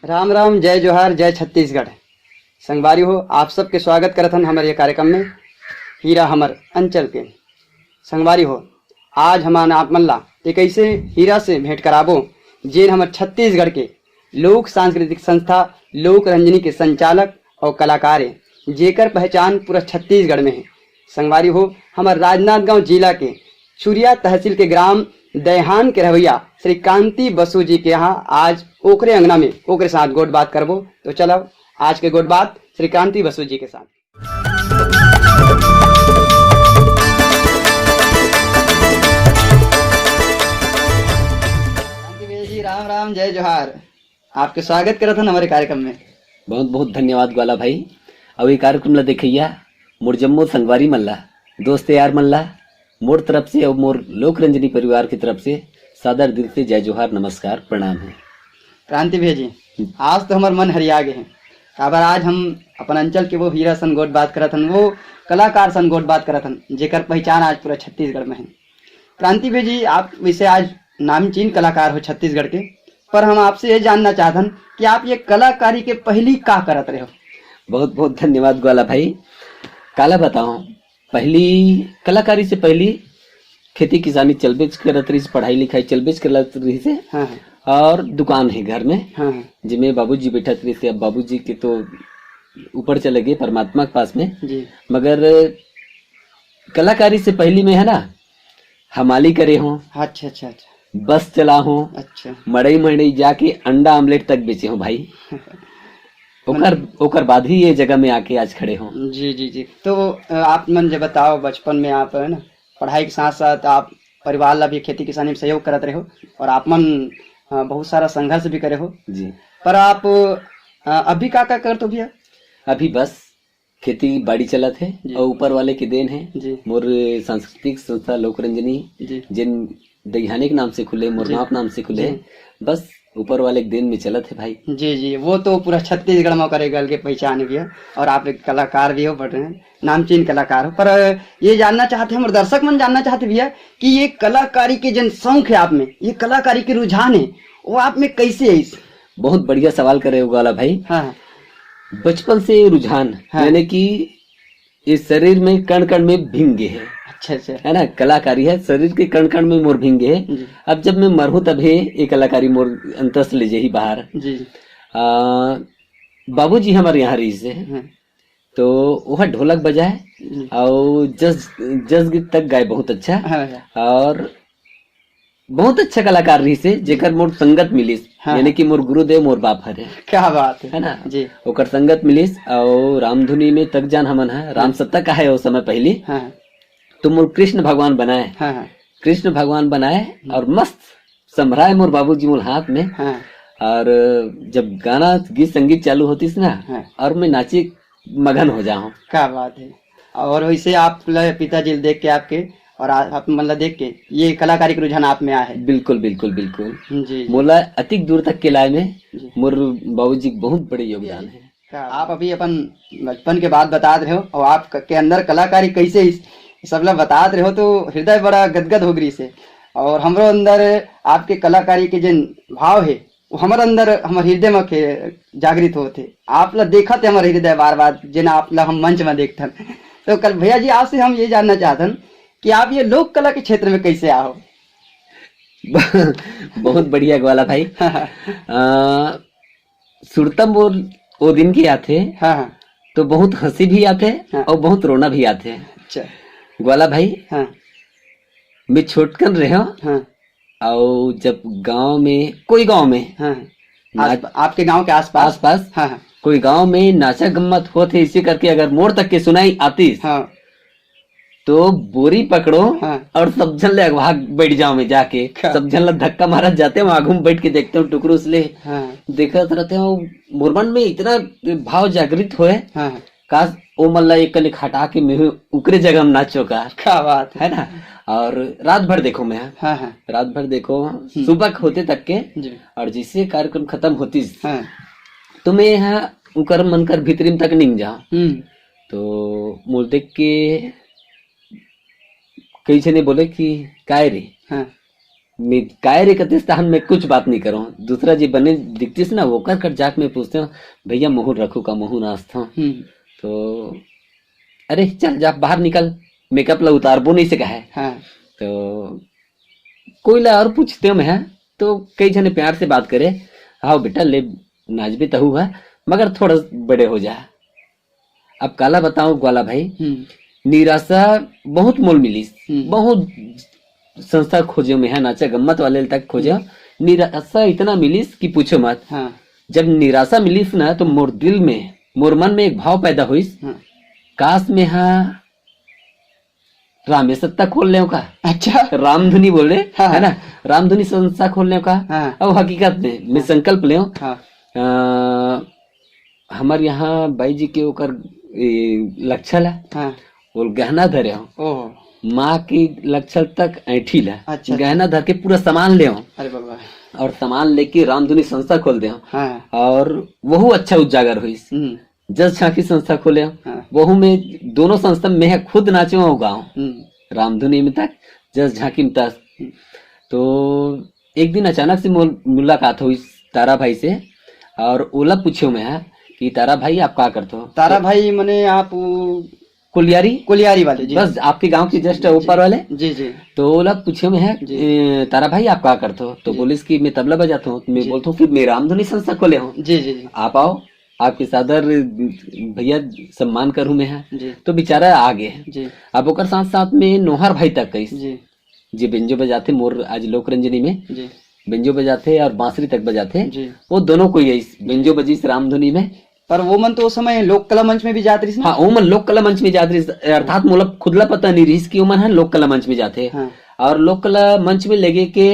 राम राम, जय जोहार, जय छत्तीसगढ़। संगवारी हो, आप सबके स्वागत करत हन हमारे ये कार्यक्रम में हीरा हमर अंचल के। संगवारी हो, आज हमान आप मन ला एक ऐसे हीरा से भेंट कराबो जेन हमर छत्तीसगढ़ के लोक सांस्कृतिक संस्था लोक रंजनी के संचालक और कलाकार है, जेकर पहचान पूरा छत्तीसगढ़ में है। संगवारी हो, हमार राजनांदगांव जिला के चुरिया तहसील के ग्राम दैहान के रवैया श्री कांति बसु जी के यहाँ आज ओकरे अंगना में ओकरे साथ गोट बात करबो। तो चलो आज के गोट बात श्री कांति बसु जी के साथ। कांति भैया जी, राम राम, जय जोहार। आपके स्वागत करत हन हमारे कार्यक्रम में। बहुत बहुत धन्यवाद ग्वाला भाई। अब ये कार्यक्रम ला देखिया मोर जम्मो संगवारी मल्ला दोस्त यार मल्ला मोर तरफ से और मोर लोक रंजनी परिवार की तरफ से सादर दिल से जय जोहार, नमस्कार, प्रणाम है। क्रांति भैया जी, आज तो हमार मन हरिया गए हैं। काबर आज हम अपन अंचल के वो हीरा सन गोट बात करत हन, वो कलाकार सन गोट बात करत हन, जेकर पहचान आज पूरा छत्तीसगढ़ में है। क्रांति भैया जी, आप वैसे आज नामचीन कलाकार हो छत्तीसगढ़ के, पर हम आपसे ये जानना चाहतन कि आप ये कलाकारी के पहली का करत रहे हो। बहुत बहुत धन्यवाद ग्वाला भाई। काला बताओ, पहली कलाकारी से पहली खेती किसानी चलबेच करत रही, पढ़ाई लिखाई चलबेच करत रही से। हाँ। और दुकान है घर में। हाँ। जिसमें बाबूजी बैठा रही से। अब बाबूजी के तो ऊपर चले गए परमात्मा के पास में जी। मगर कलाकारी से पहली में है ना, हमाली करे हो। अच्छा अच्छा अच्छा। बस चला हो। अच्छा। मड़ई मड़ई जाके अंडा आमलेट तक बेचे हो भाई। ओकर बाद ही ये जगह में आके आज खड़े हो। जी जी जी। तो आप मन जब बताओ, बचपन में आप है ना पढ़ाई के साथ साथ आप परिवार ला भी खेती किसानी में सहयोग करते रहे हो और आप मन बहुत सारा संघर्ष भी करे हो जी। पर आप अभी का करते हो भैया? अभी बस खेती बाड़ी चलत है और ऊपर वाले की देन है जी। मोर सांस्कृतिक संस्था लोक रंजनी जिन दैहाने के नाम से खुले, मोर गाँव के नाम से खुले, बस ऊपर वाले के दिन में चलत है भाई। जी जी। वो तो पूरा छत्तीसगढ़ में करे गल के पहचान भी है और आप एक कलाकार भी हो, बट नामचीन कलाकार हो। पर ये जानना चाहते हैं, हमारे दर्शक मन जानना चाहते भैया कि ये कलाकारी के जन शौक है आप में, ये कलाकारी के रुझान है, वो आप में कैसे है? बहुत बढ़िया सवाल करे वाला भाई। हाँ। बचपन से रुझान, यानी कि इस शरीर में कण कण में भिंगे है। अच्छा अच्छा। है ना, कलाकारी है शरीर के कण कण में मोर भिंगे है। अब जब मैं मरहूं तभी ये कलाकारी मोर अंतर से ले जाही बाहर जी। बाबूजी हमारे यहाँ रही से तो वह ढोलक बजाए और जस गीत तक गाए बहुत अच्छा। और बहुत अच्छा कलाकार रही से, जेकर मोर संगत मिलिस। यानी कि मोर गुरुदेव मोर बाप हरे। क्या बात है ना जी। ओकर संगत मिलिस और रामधुनी में तक जान हमन है, राम सत्ता का है उस समय पहली। तो मोर कृष्ण भगवान बनाए। कृष्ण भगवान बनाए और मस्त संभराए मोर बाबूजी मोर हाथ में। और जब गाना गीत संगीत चालू होती ना और मैं नाचे मगन हो जाऊं। क्या बात है। और वैसे आप पिताजी देख के आपके और आप मतलब देख के ये कलाकारी का रुझान आप में आया है। बिल्कुल बिल्कुल बिल्कुल जी। मोला अतिक दूर तक के लाए में मोर बाबूजी बहुत बड़े योगदान है। आप अभी अपन बचपन के बात बता रहे हो और आप के अंदर कलाकारी कैसे सब लोग बता रहे हो तो हृदय बड़ा गदगद हो गई से। और हमारे अंदर आपके कलाकारी के जिन भाव है वो हमारे अंदर हमारे हृदय में जागृत होते। आप लोग देखा थे हमारे हृदय बार बार जिन आप लोग हम मंच में देखते। तो कल भैया जी आपसे हम ये जानना चाहते हैं कि आप ये लोक कला के क्षेत्र में कैसे आओ? बहुत बढ़िया ग्वाला भाई। सुरतम वो दिन के आते। हाँ। तो बहुत हंसी भी आते और बहुत रोना भी आते। अच्छा ग्वाला भाई। हाँ। मैं छोटकन रहे हो। हाँ। और जब गांव में कोई गांव में आपके गांव के आसपास हाँ। कोई गांव में नाचा गम्मत होते इसी करके अगर मोड़ तक के सुनाई आती हाँ। तो बोरी पकड़ो और सब जन ले भाग बैठ जाओ में जाके। सब जन धक्का मारा जाते हो, आगू में बैठ के देखते हो टुकड़ों से देखते रहते हो। मोरमन में इतना भाव जागृत हुए काश ओ मल्ला एक कलिक हटा के मैं उकरे जगह में नाचो का। क्या बात है ना। और रात भर देखो मैं रात भर देखो सुबह होते तक के। और जिससे कार्यक्रम खत्म होती तो मैं यहाँ उकर मनकर भीतरी तक नहीं जाऊं। तो मोल देख के कई जने बोले कि काय रे काय कतिस तहन मैं कुछ बात नहीं करूँ। दूसरा जी बने दिखतीस ना वो कर जाके मैं पूछते हूँ भैया मुहूर रखू का मुहूर नाचता हूँ। तो अरे चल जा बाहर निकल, मेकअप ला उतारबो नहीं से कहा है। हाँ। तो कोई ला और पूछते हो मैं, तो कई जने प्यार से बात करे, हाँ बेटा ले नाच भी तहु है मगर थोड़ा बड़े हो जा। अब काला बताऊं ग्वाला भाई, निराशा बहुत मोल मिली, बहुत संस्था खोजे में है नाचा गम्मत वाले तक खोजे, निराशा इतना मिलीस कि पूछो मत। हाँ। जब निराशा मिलीस ना तो मोर दिल में मोर मन में एक भाव पैदा हुई, काश में हाँ रामेशत्ता खोल ले का। अच्छा। रामधुनी बोले। हाँ। है ना, रामधुनी संस्था खोल ले का। हाँ। अब हकीकत में मैं संकल्प ले हाँ। हमारे यहाँ बाई जी के ओकर लक्षल है। हाँ। वो गहना धरे हो, माँ की लक्षल तक ऐठी ला। अच्छा। गहना धर के पूरा सामान ले हो। अरे बाबा। और सामान लेके रामधुनी संस्था खोल दे। हाँ। और वहु अच्छा उजागर हुई। जस झांकी संस्था खोले। हाँ। वहु में दोनों संस्था में खुद नाचे हो गाँव रामधुनी में तक जस झांकी में तक। तो एक दिन अचानक से मुलाकात हुई तारा भाई से, और ओला पूछो मैं कि तारा भाई आप क्या करते हो। तारा भाई मने आप कुलियारी वाले जी। बस आपके गांव के जस्ट ऊपर वाले। जी जी। तो ओला पूछे में है तारा भाई आप क्या करते हो। तो बोलिस कि मैं तबला बजाता हूँ। मैं बोलता हूँ कि मैं रामधुनी संस्था खोले हूँ। जी जी। आप आओ, आपके सादर भैया सम्मान करूँ मैं है। तो बेचारा आगे जी। अब ओकर साथ साथ में नोहर भाई तक कही जी बेंजो बजाते मोर आज लोक रंजनी में जी। बेंजो बजाते और बांसुरी तक बजाते जी। वो दोनों को यही बेंजो बजी रामधुनी में। पर वो मन तो उस समय लोक कला मंच में भी जाते रही। हाँ वो मन लोक कला मंच में जाते रही, अर्थात मोला खुदला पता नहीं रही कि वो मन है लोक कला मंच में जाते। हाँ। और लोक कला मंच में लगे के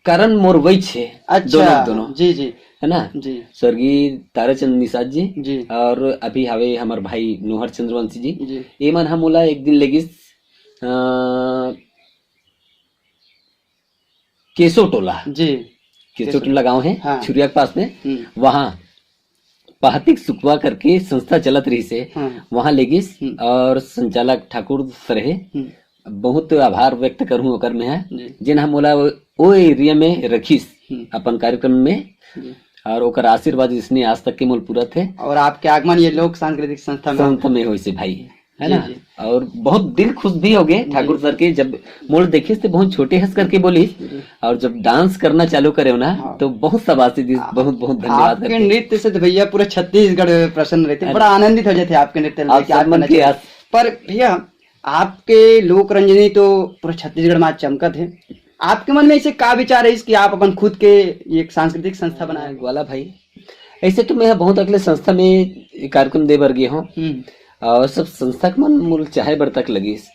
कारण मोर वही छे। अच्छा। दोनों जी जी है ना जी। स्वर्गीय ताराचंद निषाद जी और अभी हवे हमारे भाई नोहर चंद्रवंशी जी। ये मन हम मोला एक दिन लगी केसो टोला जी। केसो टोला गाँव है। हाँ। छुरिया के पास में। वहाँ पाहतिक सुखवा करके संस्था चलत रही से। हाँ। वहाँ लेगिस और संचालक ठाकुर सरे बहुत आभार व्यक्त करूँ ओकर में है जिन हम बोला वो एरिया में रखीस अपन कार्यक्रम में, और ओकर आशीर्वाद इसने आज तक के मोल पूरा थे। और आपके आगमन ये लोक सांस्कृतिक संस्था में हुई से भाई है ना। और बहुत दिल खुश भी हो गए ठाकुर सर के जब मोल देखे थे बहुत छोटे हंस करके बोली, और जब डांस करना चालू करे ना तो बहुत शाबाशी दी। बहुत बहुत धन्यवाद। आपके नृत्य से तो भैया पूरा छत्तीसगढ़ प्रसन्न रहते, बड़ा आनंदित हो जाते आपके नृत्य। पर भैया आपके लोक रंजनी तो पूरा छत्तीसगढ़ में चमकत है। आपके मन में ऐसे क्या विचार है कि आप अपन खुद के एक सांस्कृतिक संस्था बनाए वाला भाई। ऐसे तो मैं बहुत अगले संस्था में कार्यक्रम दे बर गया हूँ, और सब संस्था के मन मूल चाहे बर तक लगीस,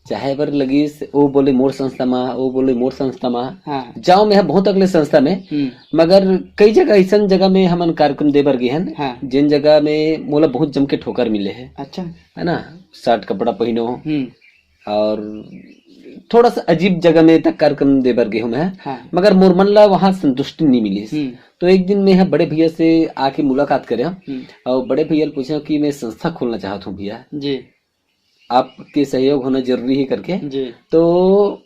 चाहे बर लगीस वो बोले मोर संस्था में, वो बोले मोर संस्था में। हाँ। जाओ मैं बहुत अगले संस्था में, मगर कई जगह ऐसा जगह में हमन कार्यक्रम दे बर गए हैं। हाँ। जिन जगह में मोला बहुत जम के ठोकर मिले है। अच्छा है ना, शर्ट कपड़ा पहनो और थोड़ा सा अजीब जगह में तक कार्यक्रम दे बर गए हूँ मैं। हाँ। मगर मोर मन ला वहाँ संतुष्टि नहीं मिली। तो एक दिन मैं बड़े भैया से आके मुलाकात करे और बड़े भैया पूछा कि मैं संस्था खोलना चाहता हूँ भैया जी, आपके सहयोग होना जरूरी है करके जी। तो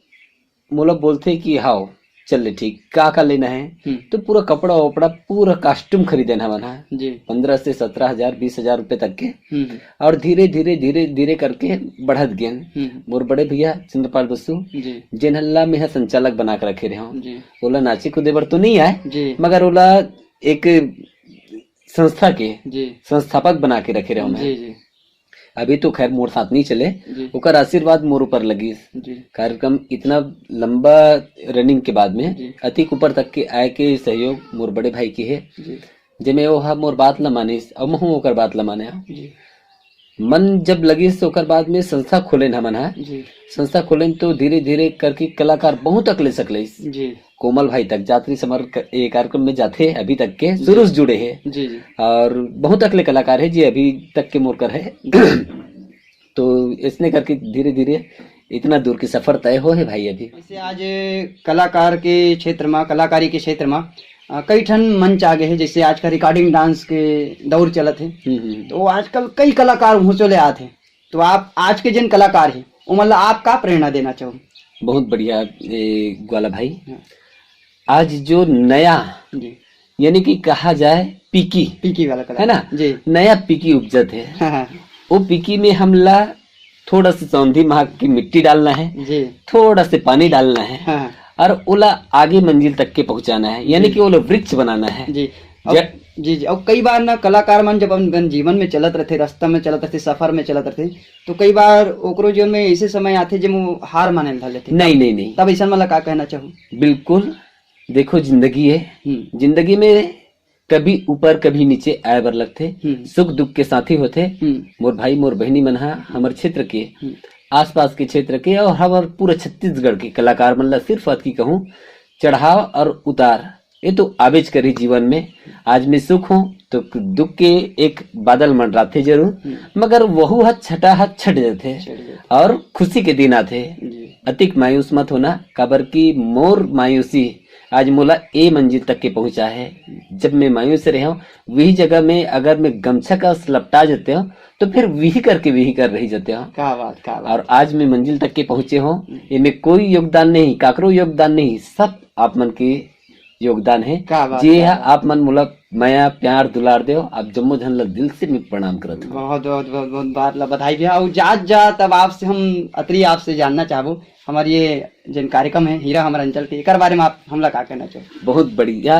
मोला बोलते कि हाँ चल ठीक का लेना है। तो पूरा कपड़ा वपड़ा पूरा कॉस्ट्यूम खरीदेना बना जी, 15 से 17,000 20,000 रुपए तक के। और धीरे धीरे धीरे धीरे करके बढ़त गए। मोर बड़े भैया चंद्रपाल बसु जिन हल्ला में संचालक बना कर रखे रहे, ओला नाचे कूदे बर तो नहीं आए, मगर ओला एक संस्था के संस्थापक बना के रखे रहे। अभी तो खैर मोर साथ नहीं चले, ओकर आशीर्वाद मोर ऊपर लगी। कार्यक्रम इतना लंबा रनिंग के बाद में अति ऊपर तक के आए के सहयोग मोर बड़े भाई की है, जिमे वो मोर बात ल मानिस और महू ओकर बात ल माने। मन जब लगी तो ओकर बाद में संस्था खोले हमन है। संस्था खोले तो धीरे धीरे करके कलाकार बहुत तक ले सकले। कोमल भाई तक यात्री समर कार्यक्रम में जाते अभी तक के शुरू से जुड़े हैं जी। और बहुत अगले कलाकार है जी अभी तक के मोरकर है। तो इसने करके धीरे धीरे इतना दूर की सफर तय हो है भाई। अभी जैसे आज कलाकार के क्षेत्र में, कलाकारी के क्षेत्र में कई ठन मंच आ गए हैं। जैसे आज का रिकॉर्डिंग डांस के दौर चलत है, तो आजकल कई कलाकार घुसोले आते हैं। तो आप आज के जिन कलाकार हैं वो मतलब आप क्या प्रेरणा देना चाहो बहुत बढ़िया ग्वाला भाई। आज जो नया जी यानी कि कहा जाए पीकी वाला कला है ना जी, नया पीकी उपजत है। हाँ, वो पीकी में हमला थोड़ा सा सौंधी माह की मिट्टी डालना है जी, थोड़ा से पानी डालना है हाँ, और ओला आगे मंजिल तक के पहुंचाना है यानी कि ओला वृक्ष बनाना है। जी जी। और कई बार ना कलाकार मन जब अपन जीवन में चलत रहते, रास्ता में चलत रहते, सफर में चलत रहते, तो कई बार ओकरो जीवन में ऐसे समय आते जब वो हार माने ला लेते। नहीं तब ऐसा मतलब का कहना चाहूँ। बिल्कुल देखो जिंदगी है, जिंदगी में कभी ऊपर कभी नीचे आए बर लगते, सुख दुख के साथी होते। मोर भाई मोर बहनी मन हमारे क्षेत्र के आसपास के क्षेत्र के और हमारे पूरे छत्तीसगढ़ के कलाकार मन ला सिर्फ अत की कहूँ चढ़ाव और उतार ये तो आवेज करी जीवन में। आज में सुख हो तो दुख के एक बादल मंडराते जरूर, मगर वहु हाथ छठा हाथ छट जाते और खुशी के दिन आते। अतिक मायूस मत होना, काबर की मोर मायूसी आज मोला ए मंजिल तक के पहुंचा है। जब मैं मायूस रहे हूँ वही जगह में अगर मैं गमछा का लपटा जाते हो तो फिर वही करके वही कर रही जाते हो। क्या बात। और आज मैं मंजिल तक के पहुंचे हो इनमें कोई योगदान नहीं, काकरो योगदान नहीं, सब आप मन के योगदान है। जी हाँ, आप मन मोला माया प्यार दुलार दे, आप जम्मो झन ला दिल से मैं प्रणाम करत हूँ। बहुत बार ला बधाई भैया। और जात तब आपसे हम अतरी आपसे जानना चाहबो हमारे ये जिन कार्यक्रम है हीरा हमारे अंचल के, एक बारे में आप हमला का कहना चाहो। बहुत बढ़िया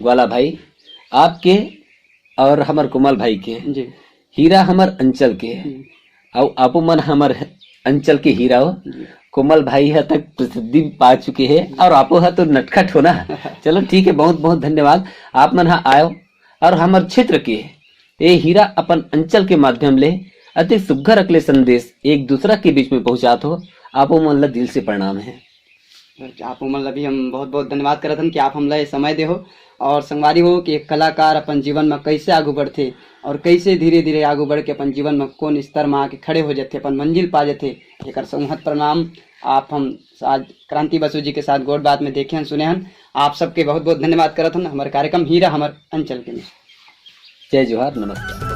ग्वाला भाई, आपके और हमार कुमाल भाई के जी, हीरा हमार अंचल के और आपो मन हमार अंचल के हीरा हो। कोमल भाई है तक प्रसिद्धि पा चुके हैं और आपो है तो नटखट हो ना। चलो ठीक है, बहुत बहुत धन्यवाद आप मन आयो और हमारे क्षेत्र के ये हीरा अपन अंचल के माध्यम ले अति सुघर अगले संदेश एक दूसरा के बीच में पहुंचात हो। आपो मन ला दिल से प्रणाम है। आपो मन ला भी हम बहुत बहुत धन्यवाद करत हन कि आप हमला ये समय दे हो और संगवारी हो कि एक कलाकार अपन जीवन में कैसे आगू बढ़ते और कैसे धीरे धीरे आगू बढ़ के अपन जीवन में कौन स्तर में आके खड़े हो जाते, अपन मंजिल पा जाते। एक समूहत प्रणाम। आप हम आज क्रांति बसु जी के साथ गोड बात में देखे हन सुने हन। आप सबके बहुत बहुत धन्यवाद करत हन हमारे कार्यक्रम हीरा हमारे अंचल के में। जय जोहार, नमस्कार।